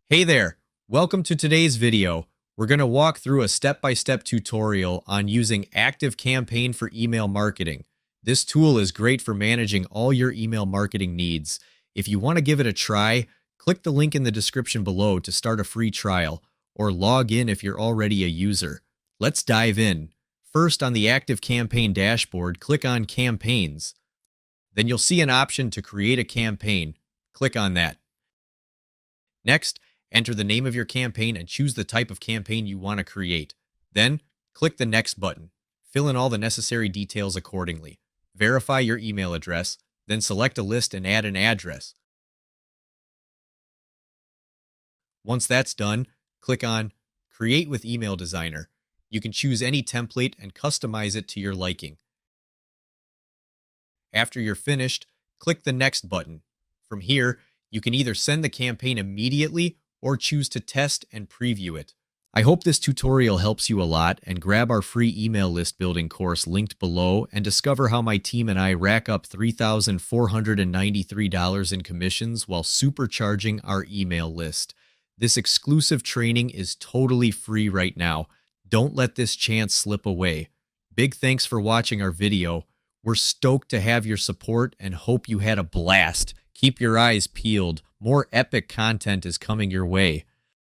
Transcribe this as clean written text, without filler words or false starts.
Hey there, welcome to today's video. We're going to walk through a step-by-step tutorial on using ActiveCampaign for email marketing. This tool is great for managing all your email marketing needs. If you want to give it a try, click the link in the description below to start a free trial, or log in if you're already a user. Let's dive in. First, on the ActiveCampaign dashboard, click on Campaigns. Then you'll see an option to create a campaign. Click on that. Next, enter the name of your campaign and choose the type of campaign you want to create. Then, click the Next button. Fill in all the necessary details accordingly. Verify your email address, then select a list and add an address. Once that's done, click on Create with Email Designer. You can choose any template and customize it to your liking. After you're finished, click the Next button. From here, you can either send the campaign immediately or choose to test and preview it. I hope this tutorial helps you a lot, and grab our free email list building course linked below and discover how my team and I rack up $3,493 in commissions while supercharging our email list. This exclusive training is totally free right now. Don't let this chance slip away. Big thanks for watching our video. We're stoked to have your support and hope you had a blast. Keep your eyes peeled. More epic content is coming your way.